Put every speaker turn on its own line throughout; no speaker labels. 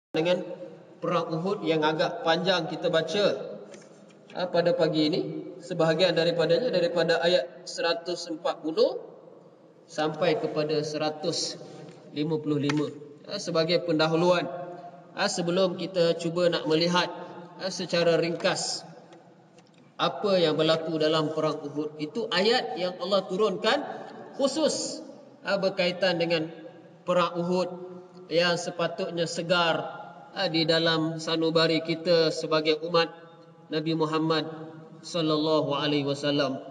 dengan perang Uhud yang agak panjang kita baca pada pagi ini. Sebahagian daripadanya daripada ayat 140 sampai kepada 155 sebagai pendahuluan sebelum kita cuba nak melihat secara ringkas apa yang berlaku dalam perang Uhud. Itu ayat yang Allah turunkan khusus berkaitan dengan perang Uhud yang sepatutnya segar di dalam sanubari kita sebagai umat Nabi Muhammad sallallahu alaihi wasallam.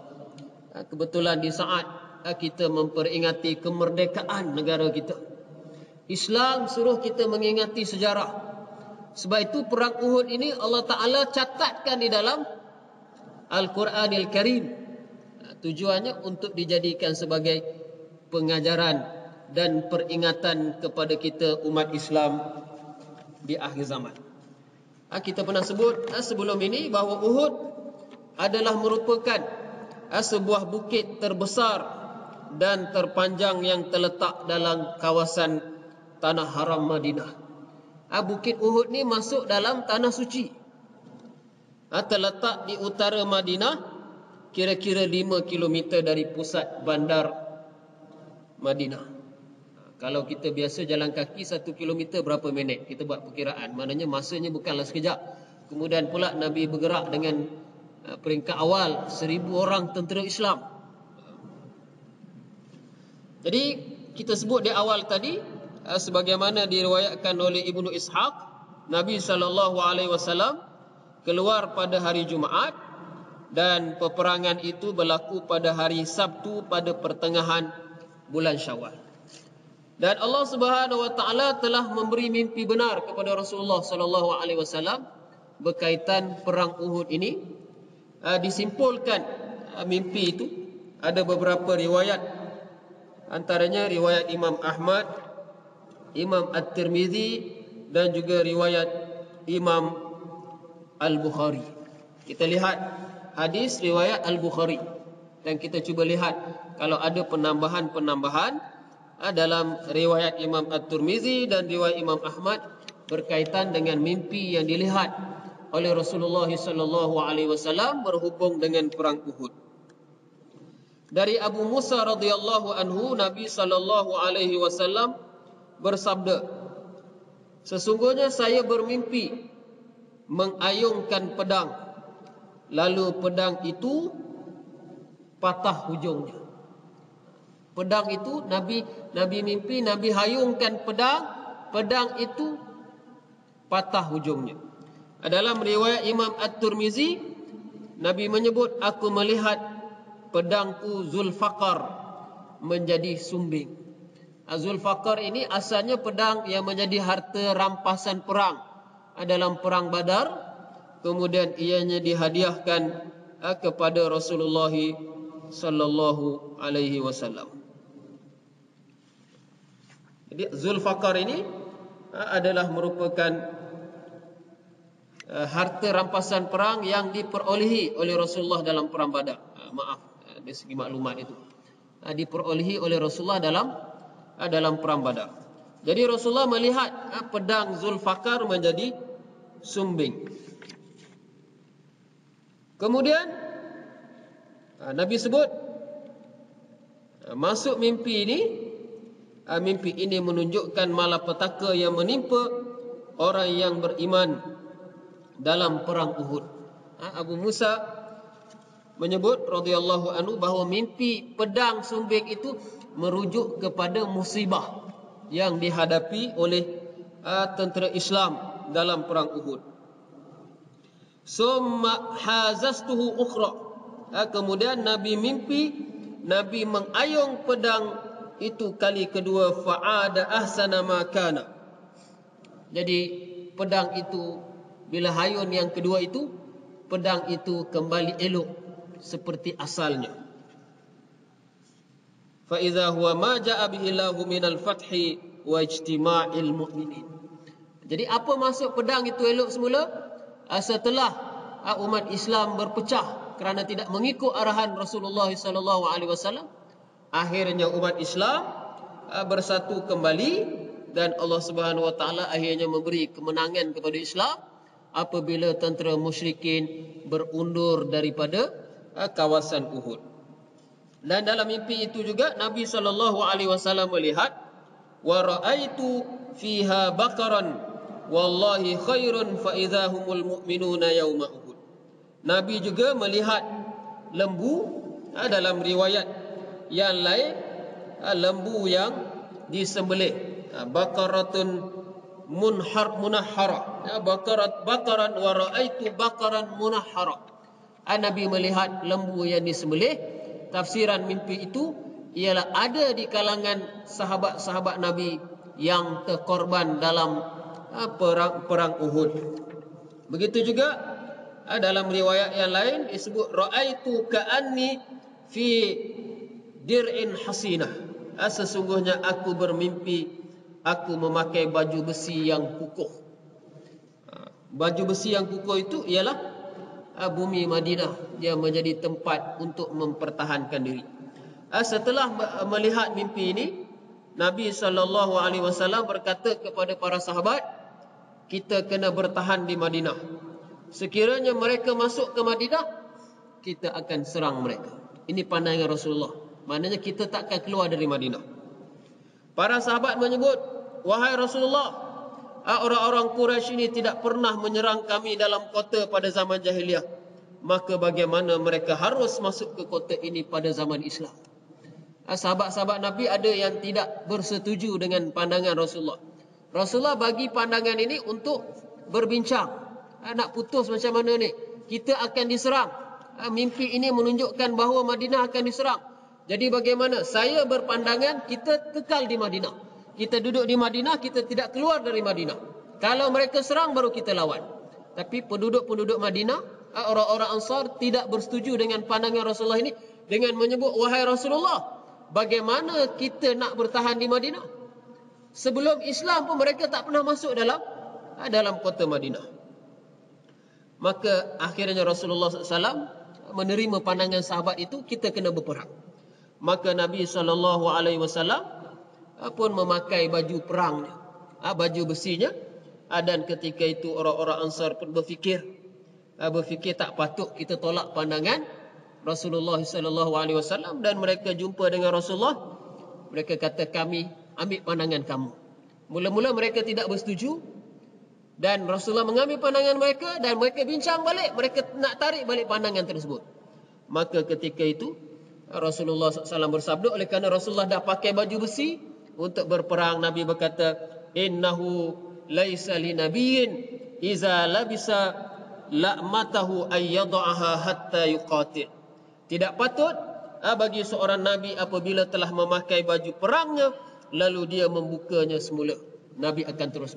Kebetulan di saat kita memperingati kemerdekaan negara kita, Islam suruh kita mengingati sejarah. Sebab itu perang Uhud ini Allah Ta'ala catatkan di dalam Al-Quranil Karim. Tujuannya untuk dijadikan sebagai pengajaran dan peringatan kepada kita umat Islam di akhir zaman. Kita pernah sebut sebelum ini bahawa Uhud adalah merupakan sebuah bukit terbesar dan terpanjang yang terletak dalam kawasan Tanah Haram Madinah. Bukit Uhud ni masuk dalam Tanah Suci. Terletak di utara Madinah, kira-kira 5 km dari pusat bandar Madinah. Kalau kita biasa jalan kaki 1 km berapa minit? Kita buat perkiraan. Maknanya masanya bukanlah sekejap. Kemudian pula Nabi bergerak dengan peringkat awal 1000 orang tentera Islam. Jadi kita sebut di awal tadi, sebagaimana diriwayatkan oleh Ibnu Ishaq, Nabi SAW keluar pada hari Jumaat dan peperangan itu berlaku pada hari Sabtu pada pertengahan bulan Syawal. Dan Allah Subhanahu wa taala telah memberi mimpi benar kepada Rasulullah sallallahu alaihi wasallam berkaitan perang Uhud ini. Disimpulkan mimpi itu ada beberapa riwayat, antaranya riwayat Imam Ahmad, Imam At-Tirmizi dan juga riwayat Imam Al-Bukhari. Kita lihat hadis riwayat Al-Bukhari dan kita cuba lihat kalau ada penambahan-penambahan dalam riwayat Imam At-Tirmizi dan riwayat Imam Ahmad berkaitan dengan mimpi yang dilihat oleh Rasulullah sallallahu alaihi wasallam berhubung dengan perang Uhud. Dari Abu Musa radhiyallahu anhu, Nabi sallallahu alaihi wasallam bersabda, "Sesungguhnya saya bermimpi mengayungkan pedang, lalu pedang itu patah hujungnya." Pedang itu Nabi mimpi, Nabi hayungkan pedang itu patah hujungnya. Dalam riwayat Imam At-Tirmizi, Nabi menyebut, "Aku melihat pedangku Zulfaqar menjadi sumbing." Zulfaqar ini asalnya pedang yang menjadi harta rampasan perang dalam perang Badar. Kemudian ianya dihadiahkan kepada Rasulullah sallallahu alaihi wasallam. Jadi Zulfaqar ini adalah merupakan harta rampasan perang yang diperolehi oleh Rasulullah dalam perang Badar. Dari segi maklumat itu diperolehi oleh Rasulullah dalam perang Badar. Jadi Rasulullah melihat pedang Zulfaqar menjadi sumbing. Kemudian Nabi sebut masuk mimpi ini menunjukkan malapetaka yang menimpa orang yang beriman dalam perang Uhud. Abu Musa menyebut radhiyallahu anhu bahawa mimpi pedang sumbing itu merujuk kepada musibah yang dihadapi oleh tentera Islam dalam perang Uhud. Summa hazastuhu ukhra. Kemudian Nabi mimpi, Nabi mengayung pedang itu kali kedua, fa'ada ahsana ma kana. Jadi pedang itu bila hayun yang kedua itu, pedang itu kembali elok seperti asalnya. Fa idza huwa ma jaa bihi Allahu minal fathi wa ijtima'il mu'minin. Jadi apa maksud pedang itu elok semula? Setelah umat Islam berpecah kerana tidak mengikut arahan Rasulullah sallallahu alaihi wasallam, akhirnya umat Islam bersatu kembali dan Allah Subhanahu wa taala akhirnya memberi kemenangan kepada Islam apabila tentera musyrikin berundur daripada kawasan Uhud. Dan dalam mimpi itu juga Nabi sallallahu alaihi wasallam melihat wa raaitu fiha baqaran wallahi khairun fa idzahumul mu'minuna yauma Uhud. Nabi juga melihat lembu, dalam riwayat yang lain lembu yang disembelih, baqaratun munahhara, baqaran wa raaitu baqaran munahhara. Nabi melihat lembu yang disembelih. Tafsiran mimpi itu ialah ada di kalangan sahabat-sahabat Nabi yang terkorban dalam perang Uhud. Begitu juga dalam riwayat yang lain disebut raaitu ka'anni fi dir'in hasinah. Sesungguhnya aku bermimpi aku memakai baju besi yang kukuh. Baju besi yang kukuh itu ialah bumi Madinah, dia menjadi tempat untuk mempertahankan diri. Setelah melihat mimpi ini, Nabi SAW berkata kepada para sahabat, kita kena bertahan di Madinah. Sekiranya mereka masuk ke Madinah, kita akan serang mereka. Ini pandangan Rasulullah. Maknanya kita tak akan keluar dari Madinah. Para sahabat menyebut, wahai Rasulullah, orang-orang Quraisy ini tidak pernah menyerang kami dalam kota pada zaman jahiliah. Maka bagaimana mereka harus masuk ke kota ini pada zaman Islam? Sahabat-sahabat Nabi ada yang tidak bersetuju dengan pandangan Rasulullah. Rasulullah bagi pandangan ini untuk berbincang. Nak putus macam mana ni? Kita akan diserang. Mimpi ini menunjukkan bahawa Madinah akan diserang. Jadi bagaimana? Saya berpandangan kita kekal di Madinah. Kita duduk di Madinah, kita tidak keluar dari Madinah. Kalau mereka serang, baru kita lawan. Tapi penduduk-penduduk Madinah, orang-orang Ansar tidak bersetuju dengan pandangan Rasulullah ini. Dengan menyebut, wahai Rasulullah, bagaimana kita nak bertahan di Madinah? Sebelum Islam pun mereka tak pernah masuk dalam kota Madinah. Maka akhirnya Rasulullah SAW menerima pandangan sahabat itu, kita kena berperang. Maka Nabi SAW pun memakai baju perangnya, baju besinya. Dan ketika itu orang-orang Ansar pun berfikir tak patut kita tolak pandangan Rasulullah SAW. Dan mereka jumpa dengan Rasulullah. Mereka kata, kami ambil pandangan kamu. Mula-mula mereka tidak bersetuju. Dan Rasulullah mengambil pandangan mereka. Dan mereka bincang balik. Mereka nak tarik balik pandangan tersebut. Maka ketika itu Rasulullah SAW bersabda, oleh kerana Rasulullah dah pakai baju besi untuk berperang, Nabi berkata, innahu laisa li nabiyyin iza labisa la'matahu ayyad'aha hatta yuqatil. Tidak patut bagi seorang nabi apabila telah memakai baju perangnya lalu dia membukanya semula. Nabi akan terus